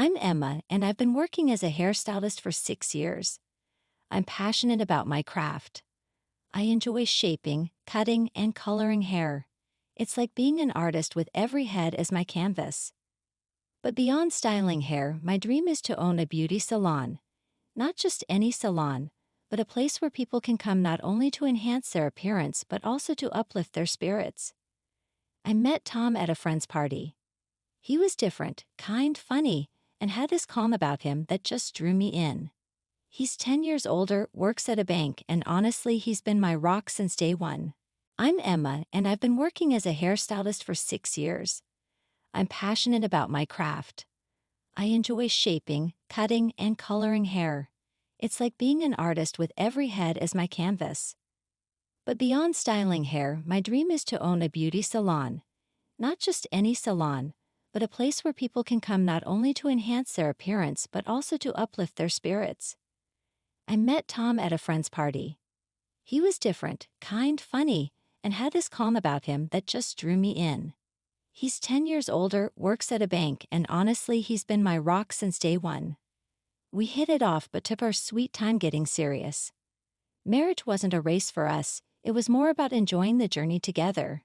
I'm Emma, and I've been working as a hairstylist for 6 years. I'm passionate about my craft. I enjoy shaping, cutting, and coloring hair. It's like being an artist with every head as my canvas. But beyond styling hair, my dream is to own a beauty salon. Not just any salon, but a place where people can come not only to enhance their appearance but also to uplift their spirits. I met Tom at a friend's party. He was different, kind, funny, and had this calm about him that just drew me in. He's 10 years older, works at a bank, and honestly, he's been my rock since day one. I'm Emma, and I've been working as a hairstylist for 6 years. I'm passionate about my craft. I enjoy shaping, cutting, and coloring hair. It's like being an artist with every head as my canvas. But beyond styling hair, my dream is to own a beauty salon. Not just any salon, but a place where people can come not only to enhance their appearance but also to uplift their spirits. I met Tom at a friend's party. He was different, kind, funny, and had this calm about him that just drew me in. He's 10 years older, works at a bank, and honestly, he's been my rock since day one. We hit it off but took our sweet time getting serious. Marriage wasn't a race for us, it was more about enjoying the journey together.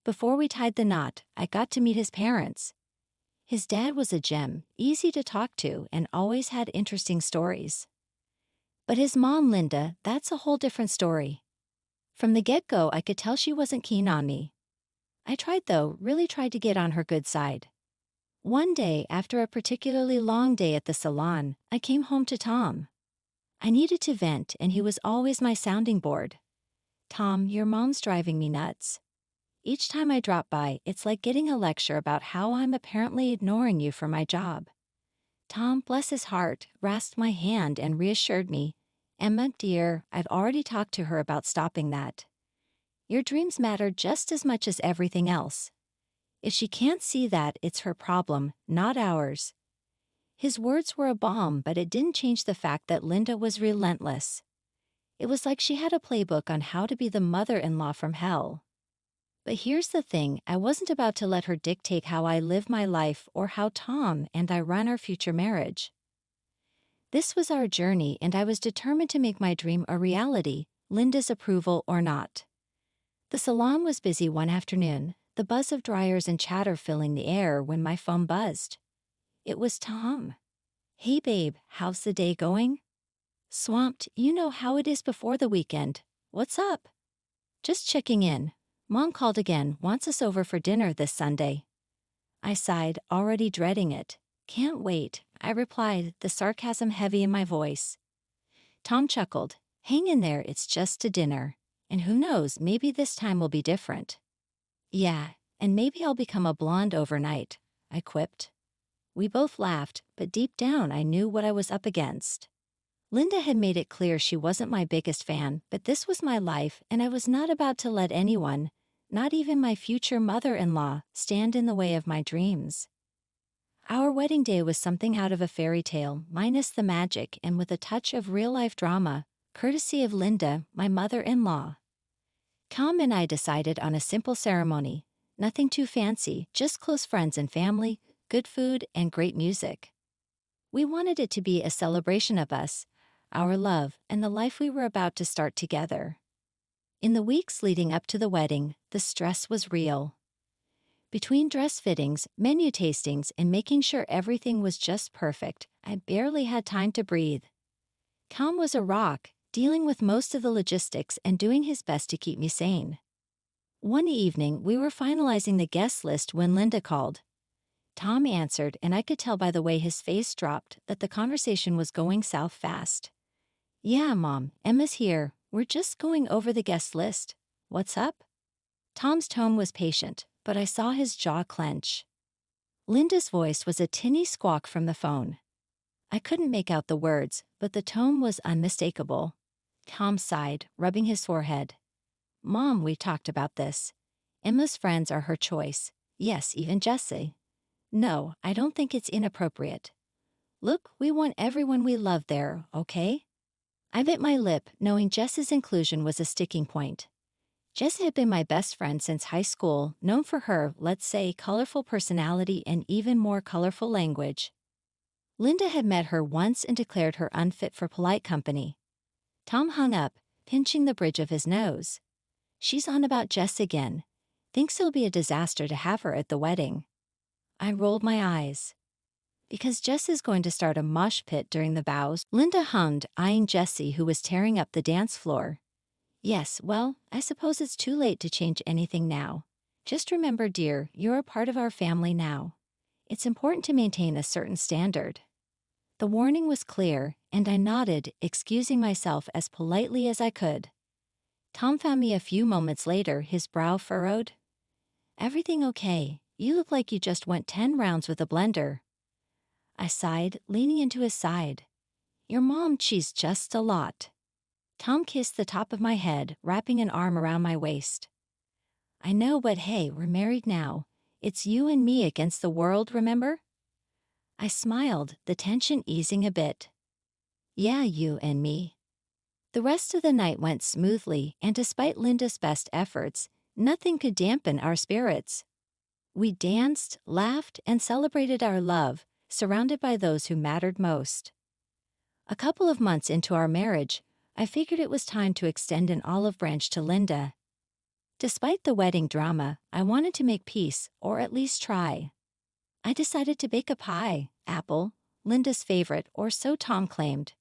Before we tied the knot, I got to meet his parents. His dad was a gem, easy to talk to, and always had interesting stories. But his mom, Linda, that's a whole different story. From the get-go, I could tell she wasn't keen on me. I tried though, really tried to get on her good side. One day, after a particularly long day at the salon, I came home to Tom. I needed to vent, and he was always my sounding board. "Tom, your mom's driving me nuts. Each time I drop by, it's like getting a lecture about how I'm apparently ignoring you for my job." Tom, bless his heart, rasped my hand and reassured me, "Emma, dear, I've already talked to her about stopping that. Your dreams matter just as much as everything else. If she can't see that, it's her problem, not ours." His words were a balm, but it didn't change the fact that Linda was relentless. It was like she had a playbook on how to be the mother-in-law from hell. But here's the thing, I wasn't about to let her dictate how I live my life or how Tom and I run our future marriage. This was our journey, and I was determined to make my dream a reality, Linda's approval or not. The salon was busy one afternoon, the buzz of dryers and chatter filling the air when my phone buzzed. It was Tom. "Hey babe, how's the day going?" "Swamped, you know how it is before the weekend. What's up?" "Just checking in. Mom called again, wants us over for dinner this Sunday." I sighed, already dreading it. "Can't wait," I replied, the sarcasm heavy in my voice. Tom chuckled. "Hang in there, it's just a dinner. And who knows, maybe this time will be different." "Yeah, and maybe I'll become a blonde overnight," I quipped. We both laughed, but deep down I knew what I was up against. Linda had made it clear she wasn't my biggest fan, but this was my life, and I was not about to let anyone, not even my future mother-in-law, stand in the way of my dreams. Our wedding day was something out of a fairy tale, minus the magic and with a touch of real-life drama, courtesy of Linda, my mother-in-law. Tom and I decided on a simple ceremony, nothing too fancy, just close friends and family, good food, and great music. We wanted it to be a celebration of us, our love, and the life we were about to start together. In the weeks leading up to the wedding, the stress was real. Between dress fittings, menu tastings, and making sure everything was just perfect, I barely had time to breathe. Tom was a rock, dealing with most of the logistics and doing his best to keep me sane. One evening, we were finalizing the guest list when Linda called. Tom answered, and I could tell by the way his face dropped that the conversation was going south fast. "Yeah, Mom, Emma's here. We're just going over the guest list. What's up?" Tom's tone was patient, but I saw his jaw clench. Linda's voice was a tinny squawk from the phone. I couldn't make out the words, but the tone was unmistakable. Tom sighed, rubbing his forehead. "Mom, we talked about this. Emma's friends are her choice. Yes, even Jessie. No, I don't think it's inappropriate. Look, we want everyone we love there, okay?" I bit my lip, knowing Jess's inclusion was a sticking point. Jess had been my best friend since high school, known for her, let's say, colorful personality and even more colorful language. Linda had met her once and declared her unfit for polite company. Tom hung up, pinching the bridge of his nose. She's on about Jess again. Thinks it'll be a disaster to have her at the wedding. I rolled my eyes. Because Jess is going to start a mosh pit during the vows, Linda hummed, eyeing Jessie, who was tearing up the dance floor. Yes, well, I suppose it's too late to change anything now. Just remember, dear, you're a part of our family now. It's important to maintain a certain standard. The warning was clear, and I nodded, excusing myself as politely as I could. Tom found me a few moments later, his brow furrowed. Everything okay? You look like you just went 10 rounds with a blender. I sighed, leaning into his side. Your mom cheesed just a lot. Tom kissed the top of my head, wrapping an arm around my waist. I know, but hey, we're married now. It's you and me against the world, remember? I smiled, the tension easing a bit. Yeah, you and me. The rest of the night went smoothly, and despite Linda's best efforts, nothing could dampen our spirits. We danced, laughed, and celebrated our love, surrounded by those who mattered most. A couple of months into our marriage, I figured it was time to extend an olive branch to Linda. Despite the wedding drama, I wanted to make peace, or at least try. I decided to bake a pie, apple, Linda's favorite, or so Tom claimed.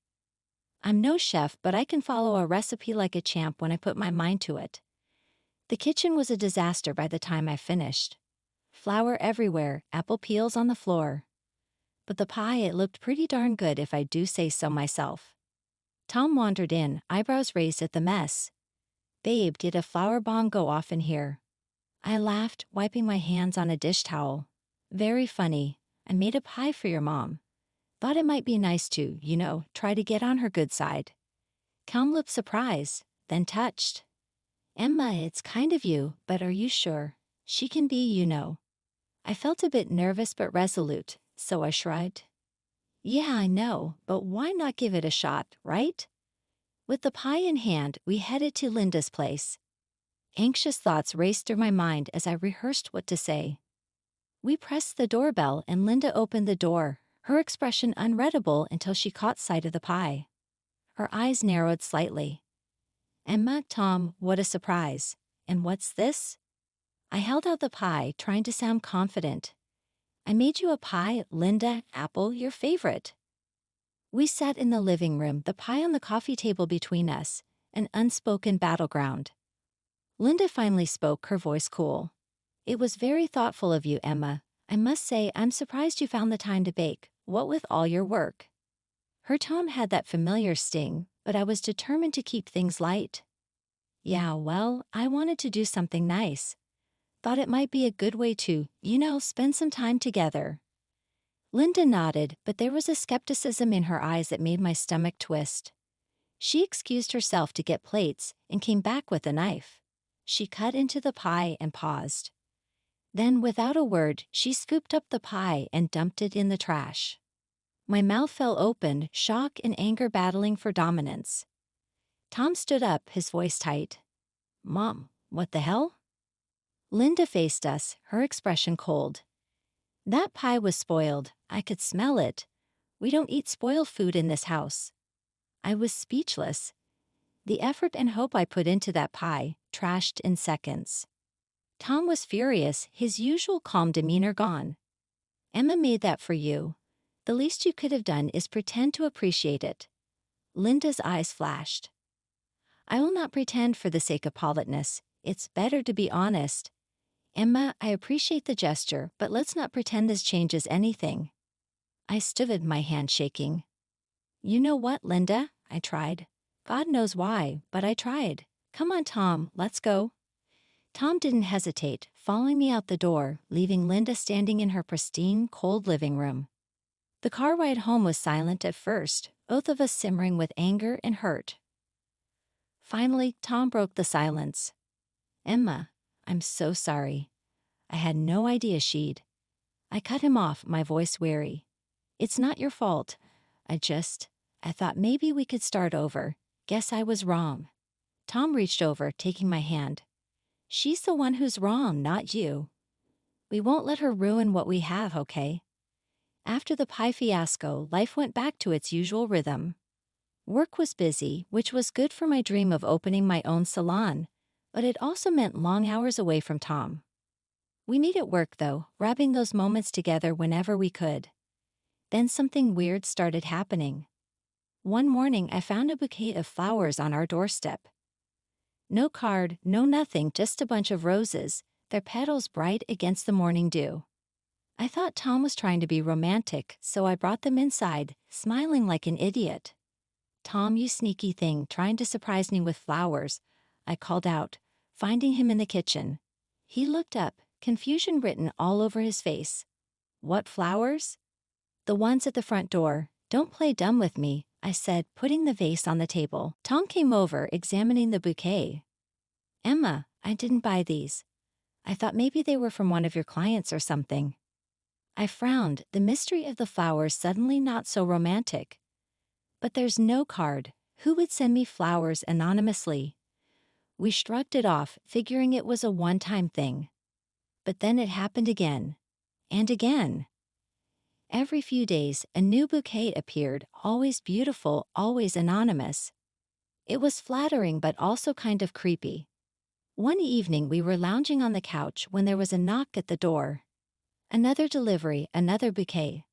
I'm no chef, but I can follow a recipe like a champ when I put my mind to it. The kitchen was a disaster by the time I finished. Flour everywhere, apple peels on the floor. But the pie, it looked pretty darn good if I do say so myself. Tom wandered in, eyebrows raised at the mess. Babe, did a flour bomb go off in here? I laughed, wiping my hands on a dish towel. Very funny. I made a pie for your mom. Thought it might be nice to, try to get on her good side. Tom looked surprised, then touched. Emma, it's kind of you, but are you sure? She can be. I felt a bit nervous but resolute, so I shrugged. Yeah, I know, but why not give it a shot, right? With the pie in hand, we headed to Linda's place. Anxious thoughts raced through my mind as I rehearsed what to say. We pressed the doorbell and Linda opened the door, her expression unreadable until she caught sight of the pie. Her eyes narrowed slightly. Emma, Tom, what a surprise. And what's this? I held out the pie, trying to sound confident. I made you a pie, Linda, apple, your favorite. We sat in the living room, the pie on the coffee table between us, an unspoken battleground. Linda finally spoke, her voice cool. It was very thoughtful of you, Emma. I must say, I'm surprised you found the time to bake, what with all your work. Her tone had that familiar sting, but I was determined to keep things light. Yeah, well, I wanted to do something nice. Thought it might be a good way to, spend some time together. Linda nodded, but there was a skepticism in her eyes that made my stomach twist. She excused herself to get plates and came back with a knife. She cut into the pie and paused. Then, without a word, she scooped up the pie and dumped it in the trash. My mouth fell open, shock and anger battling for dominance. Tom stood up, his voice tight. Mom, what the hell? Linda faced us, her expression cold. That pie was spoiled. I could smell it. We don't eat spoiled food in this house. I was speechless. The effort and hope I put into that pie, trashed in seconds. Tom was furious, his usual calm demeanor gone. Emma made that for you. The least you could have done is pretend to appreciate it. Linda's eyes flashed. I will not pretend for the sake of politeness. It's better to be honest. Emma, I appreciate the gesture, but let's not pretend this changes anything. I stood, my hand shaking. You know what, Linda? I tried. God knows why, but I tried. Come on, Tom, let's go. Tom didn't hesitate, following me out the door, leaving Linda standing in her pristine, cold living room. The car ride home was silent at first, both of us simmering with anger and hurt. Finally, Tom broke the silence. Emma, I'm so sorry. I had no idea she'd. I cut him off, my voice weary. It's not your fault. I thought maybe we could start over. Guess I was wrong. Tom reached over, taking my hand. She's the one who's wrong, not you. We won't let her ruin what we have, okay? After the pie fiasco, life went back to its usual rhythm. Work was busy, which was good for my dream of opening my own salon, but it also meant long hours away from Tom. We needed work though, grabbing those moments together whenever we could. Then something weird started happening. One morning I found a bouquet of flowers on our doorstep. No card, no nothing, just a bunch of roses, their petals bright against the morning dew. I thought Tom was trying to be romantic, so I brought them inside, smiling like an idiot. "Tom, you sneaky thing, trying to surprise me with flowers," I called out, finding him in the kitchen. He looked up, confusion written all over his face. "What flowers?" "The ones at the front door. Don't play dumb with me," I said, putting the vase on the table. Tom came over, examining the bouquet. "Emma, I didn't buy these. I thought maybe they were from one of your clients or something." I frowned, the mystery of the flowers suddenly not so romantic. "But there's no card. Who would send me flowers anonymously?" We shrugged it off, figuring it was a one-time thing. But then it happened again. And again. Every few days, a new bouquet appeared, always beautiful, always anonymous. It was flattering but also kind of creepy. One evening we were lounging on the couch when there was a knock at the door. Another delivery, another bouquet.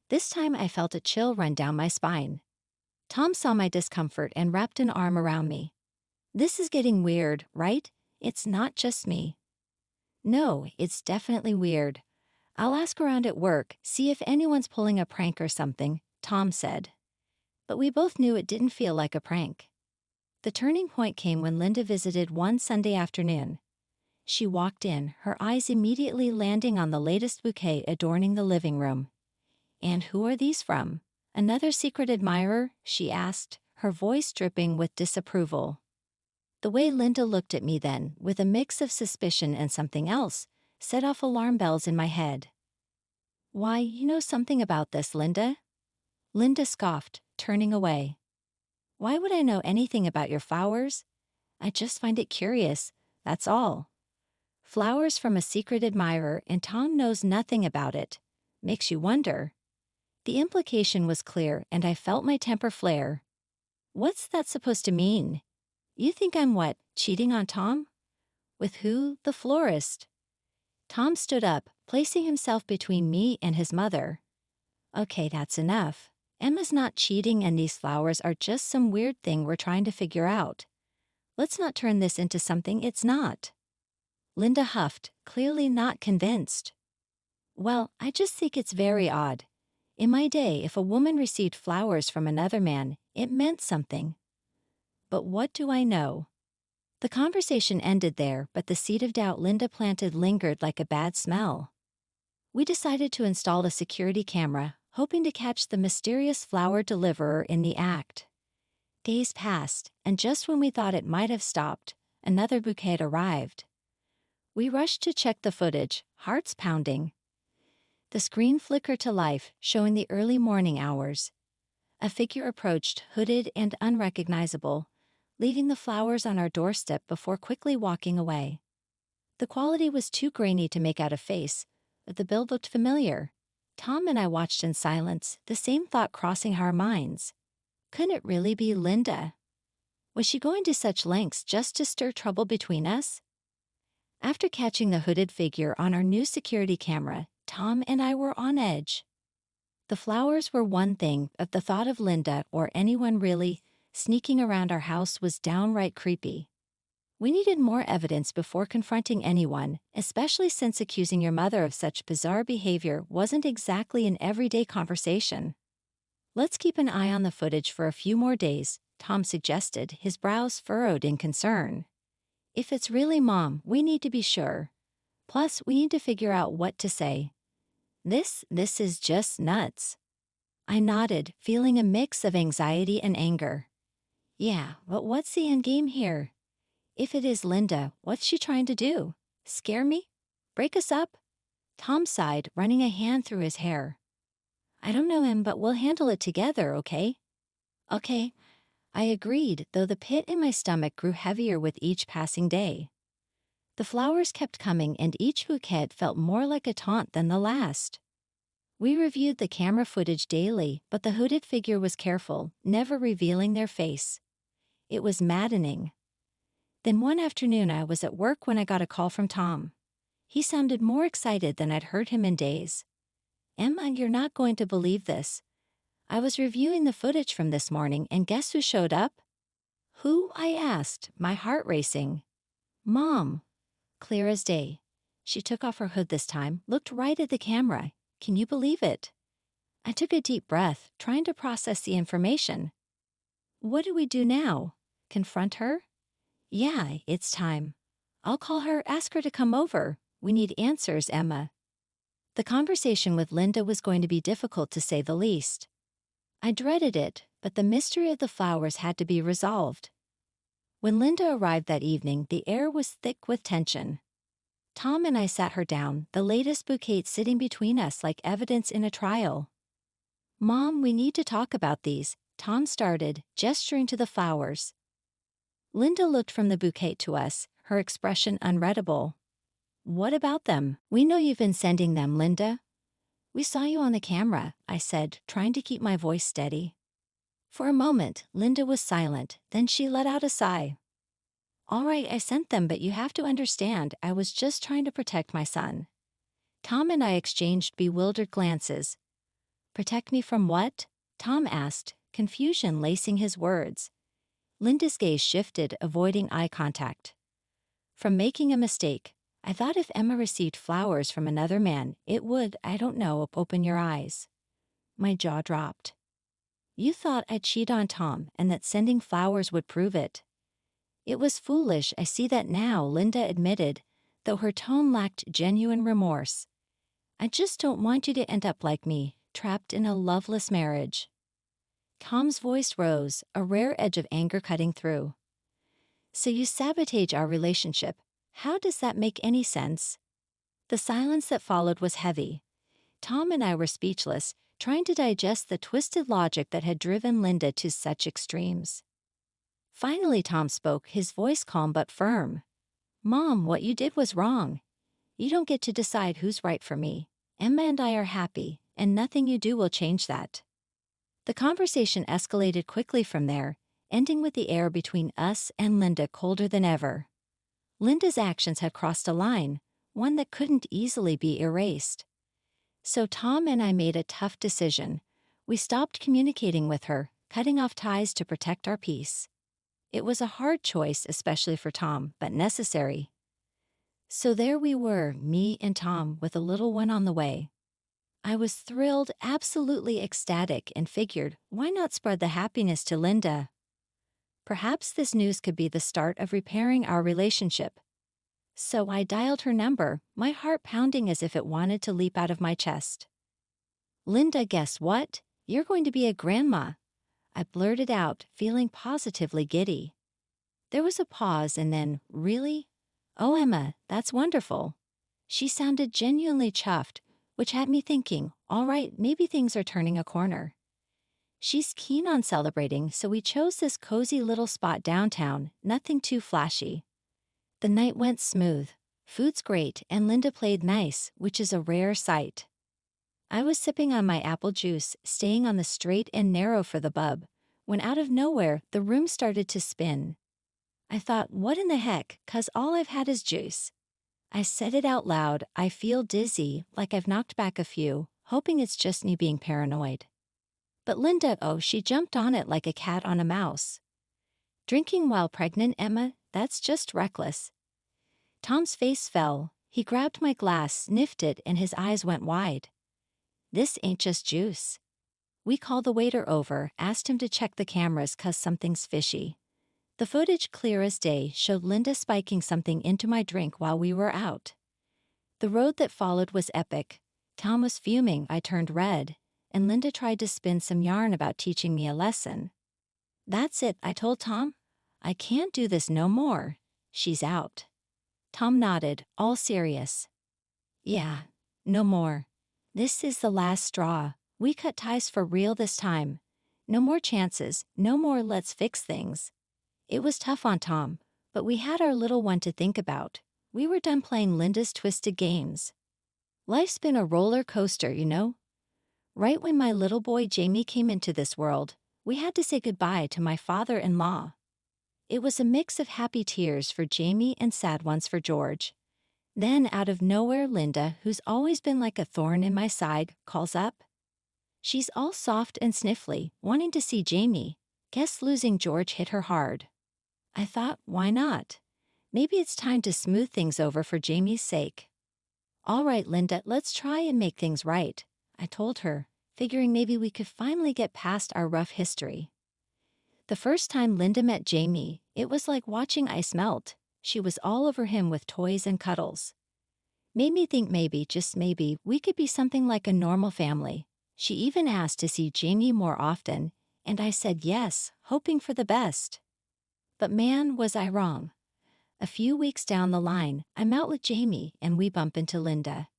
This time I felt a chill run down my spine. Tom saw my discomfort and wrapped an arm around me. "This is getting weird, right? It's not just me." "No, it's definitely weird. I'll ask around at work, see if anyone's pulling a prank or something," Tom said. But we both knew it didn't feel like a prank. The turning point came when Linda visited one Sunday afternoon. She walked in, her eyes immediately landing on the latest bouquet adorning the living room. "And who are these from? Another secret admirer?" she asked, her voice dripping with disapproval. The way Linda looked at me then, with a mix of suspicion and something else, set off alarm bells in my head. "Why, you know something about this, Linda?" Linda scoffed, turning away. "Why would I know anything about your flowers? I just find it curious, that's all." Flowers from a secret admirer and Tom knows nothing about it. Makes you wonder. The implication was clear and I felt my temper flare. "What's that supposed to mean? You think I'm what, cheating on Tom?" "With who? The florist." Tom stood up, placing himself between me and his mother. "Okay, that's enough. Emma's not cheating and these flowers are just some weird thing we're trying to figure out. Let's not turn this into something it's not." Linda huffed, clearly not convinced. "Well, I just think it's very odd. In my day, if a woman received flowers from another man, it meant something. But what do I know?" The conversation ended there, but the seed of doubt Linda planted lingered like a bad smell. We decided to install a security camera, hoping to catch the mysterious flower deliverer in the act. Days passed, and just when we thought it might have stopped, another bouquet arrived. We rushed to check the footage, hearts pounding. The screen flickered to life, showing the early morning hours. A figure approached, hooded and unrecognizable, leaving the flowers on our doorstep before quickly walking away. The quality was too grainy to make out a face, but the build looked familiar. Tom and I watched in silence, the same thought crossing our minds. Couldn't it really be Linda? Was she going to such lengths just to stir trouble between us? After catching the hooded figure on our new security camera, Tom and I were on edge. The flowers were one thing, but the thought of Linda, or anyone really, sneaking around our house was downright creepy. We needed more evidence before confronting anyone, especially since accusing your mother of such bizarre behavior wasn't exactly an everyday conversation. "Let's keep an eye on the footage for a few more days," Tom suggested, his brows furrowed in concern. "If it's really Mom, we need to be sure. Plus, we need to figure out what to say. This is just nuts." I nodded, feeling a mix of anxiety and anger. "Yeah, but what's the end game here? If it is Linda, what's she trying to do? Scare me? Break us up?" Tom sighed, running a hand through his hair. "I don't know him, but we'll handle it together, okay?" "Okay." I agreed, though the pit in my stomach grew heavier with each passing day. The flowers kept coming and each bouquet felt more like a taunt than the last. We reviewed the camera footage daily, but the hooded figure was careful, never revealing their face. It was maddening. Then one afternoon I was at work when I got a call from Tom. He sounded more excited than I'd heard him in days. "Emma, you're not going to believe this. I was reviewing the footage from this morning and guess who showed up?" "Who?" I asked, my heart racing. "Mom." Clear as day. She took off her hood this time, looked right at the camera. Can you believe it? I took a deep breath, trying to process the information. What do we do now? Confront her? Yeah, it's time. I'll call her, ask her to come over. We need answers, Emma. The conversation with Linda was going to be difficult to say the least. I dreaded it, but the mystery of the flowers had to be resolved. When Linda arrived that evening, the air was thick with tension. Tom and I sat her down, the latest bouquet sitting between us like evidence in a trial. "Mom, we need to talk about these," Tom started, gesturing to the flowers. Linda looked from the bouquet to us, her expression unreadable. "What about them? We know you've been sending them, Linda." "We saw you on the camera," I said, trying to keep my voice steady. For a moment, Linda was silent, then she let out a sigh. "All right, I sent them, but you have to understand, I was just trying to protect my son." Tom and I exchanged bewildered glances. "Protect me from what?" Tom asked, confusion lacing his words. Linda's gaze shifted, avoiding eye contact. "From making a mistake. I thought if Emma received flowers from another man, it would, I don't know, open your eyes." My jaw dropped. "You thought I'd cheat on Tom and that sending flowers would prove it." "It was foolish, I see that now," Linda admitted, though her tone lacked genuine remorse. "I just don't want you to end up like me, trapped in a loveless marriage." Tom's voice rose, a rare edge of anger cutting through. "So you sabotage our relationship. How does that make any sense?" The silence that followed was heavy. Tom and I were speechless, trying to digest the twisted logic that had driven Linda to such extremes. Finally, Tom spoke, his voice calm but firm. "Mom, what you did was wrong. You don't get to decide who's right for me. Emma and I are happy, and nothing you do will change that." The conversation escalated quickly from there, ending with the air between us and Linda colder than ever. Linda's actions had crossed a line, one that couldn't easily be erased. So Tom and I made a tough decision. We stopped communicating with her, cutting off ties to protect our peace. It was a hard choice, especially for Tom, but necessary. So there we were, me and Tom, with a little one on the way. I was thrilled, absolutely ecstatic, and figured, why not spread the happiness to Linda? Perhaps this news could be the start of repairing our relationship. So I dialed her number, my heart pounding as if it wanted to leap out of my chest. "Linda, guess what? You're going to be a grandma," I blurted out, feeling positively giddy. There was a pause and then, "Really? Oh, Emma, that's wonderful." She sounded genuinely chuffed, which had me thinking, all right, maybe things are turning a corner. She's keen on celebrating, so we chose this cozy little spot downtown, nothing too flashy. The night went smooth. Food's great, and Linda played nice, which is a rare sight. I was sipping on my apple juice, staying on the straight and narrow for the bub, when out of nowhere, the room started to spin. I thought, what in the heck, 'cause all I've had is juice. I said it out loud, I feel dizzy, like I've knocked back a few, hoping it's just me being paranoid. But Linda, oh, she jumped on it like a cat on a mouse. "Drinking while pregnant, Emma? That's just reckless." Tom's face fell. He grabbed my glass, sniffed it, and his eyes went wide. "This ain't just juice." We called the waiter over, asked him to check the cameras 'cause something's fishy. The footage, clear as day, showed Linda spiking something into my drink while we were out. The road that followed was epic. Tom was fuming, I turned red, and Linda tried to spin some yarn about teaching me a lesson. "That's it," I told Tom. "I can't do this no more. She's out." Tom nodded, all serious. "Yeah, no more. This is the last straw. We cut ties for real this time. No more chances, no more let's fix things." It was tough on Tom, but we had our little one to think about. We were done playing Linda's twisted games. Life's been a roller coaster, you know? Right when my little boy Jamie came into this world, we had to say goodbye to my father-in-law. It was a mix of happy tears for Jamie and sad ones for George. Then, out of nowhere, Linda, who's always been like a thorn in my side, calls up. She's all soft and sniffly, wanting to see Jamie. Guess losing George hit her hard. I thought, why not? Maybe it's time to smooth things over for Jamie's sake. All right, Linda, let's try and make things right, I told her, figuring maybe we could finally get past our rough history. The first time Linda met Jamie, it was like watching ice melt. She was all over him with toys and cuddles. Made me think maybe, just maybe, we could be something like a normal family. She even asked to see Jamie more often, and I said yes, hoping for the best. But man, was I wrong. A few weeks down the line, I'm out with Jamie and we bump into Linda.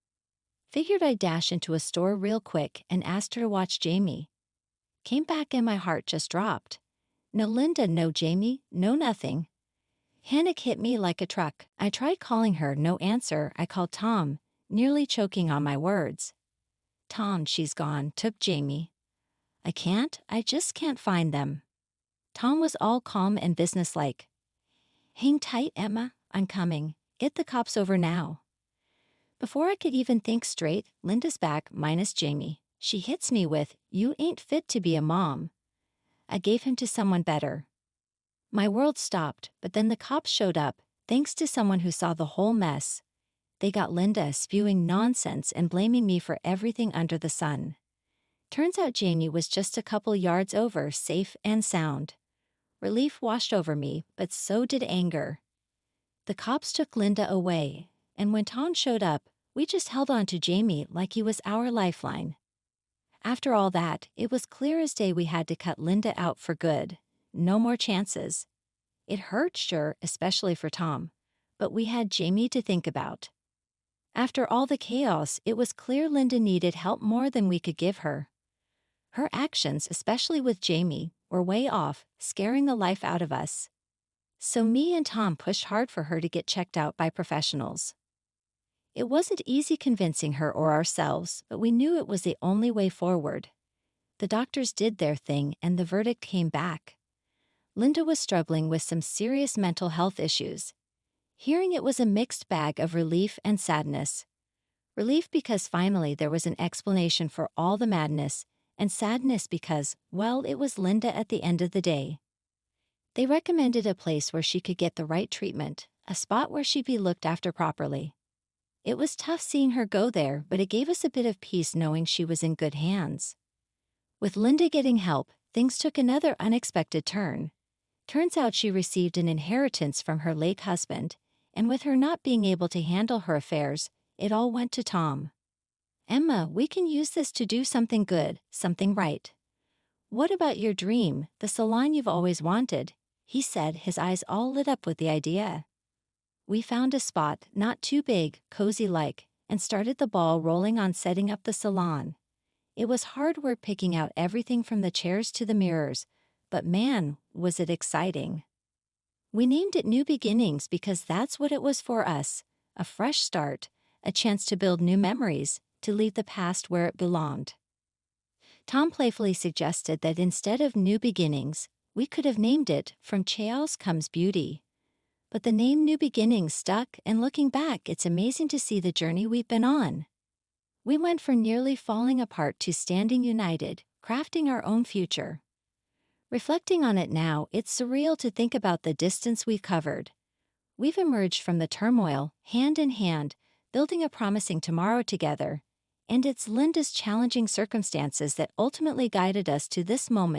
Figured I'd dash into a store real quick and asked her to watch Jamie. Came back and my heart just dropped. No Linda, no Jamie, no nothing. Panic hit me like a truck. I tried calling her, no answer. I called Tom, nearly choking on my words. Tom, she's gone, took Jamie. I just can't find them. Tom was all calm and businesslike. Hang tight, Emma, I'm coming. Get the cops over now. Before I could even think straight, Linda's back, minus Jamie. She hits me with, you ain't fit to be a mom. I gave him to someone better. My world stopped, but then the cops showed up, thanks to someone who saw the whole mess. They got Linda spewing nonsense and blaming me for everything under the sun. Turns out Jamie was just a couple yards over, safe and sound. Relief washed over me, but so did anger. The cops took Linda away, and when Tom showed up, we just held on to Jamie like he was our lifeline. After all that, it was clear as day we had to cut Linda out for good. No more chances. It hurt, sure, especially for Tom, but we had Jamie to think about. After all the chaos, it was clear Linda needed help more than we could give her. Her actions, especially with Jamie, were way off, scaring the life out of us. So me and Tom pushed hard for her to get checked out by professionals. It wasn't easy convincing her or ourselves, but we knew it was the only way forward. The doctors did their thing and the verdict came back. Linda was struggling with some serious mental health issues. Hearing it was a mixed bag of relief and sadness. Relief because finally there was an explanation for all the madness, and sadness because, well, it was Linda at the end of the day. They recommended a place where she could get the right treatment, a spot where she'd be looked after properly. It was tough seeing her go there, but it gave us a bit of peace knowing she was in good hands. With Linda getting help, things took another unexpected turn. Turns out she received an inheritance from her late husband, and with her not being able to handle her affairs, it all went to Tom. Emma, we can use this to do something good, something right. What about your dream, the salon you've always wanted? He said, his eyes all lit up with the idea. We found a spot, not too big, cozy-like, and started the ball rolling on setting up the salon. It was hard work picking out everything from the chairs to the mirrors, but man, was it exciting. We named it New Beginnings because that's what it was for us, a fresh start, a chance to build new memories, to leave the past where it belonged. Tom playfully suggested that instead of New Beginnings, we could have named it From Chaos Comes Beauty. But the name New Beginnings stuck, and looking back, it's amazing to see the journey we've been on. We went from nearly falling apart to standing united, crafting our own future. Reflecting on it now, it's surreal to think about the distance we've covered. We've emerged from the turmoil, hand in hand, building a promising tomorrow together, and it's Linda's challenging circumstances that ultimately guided us to this moment.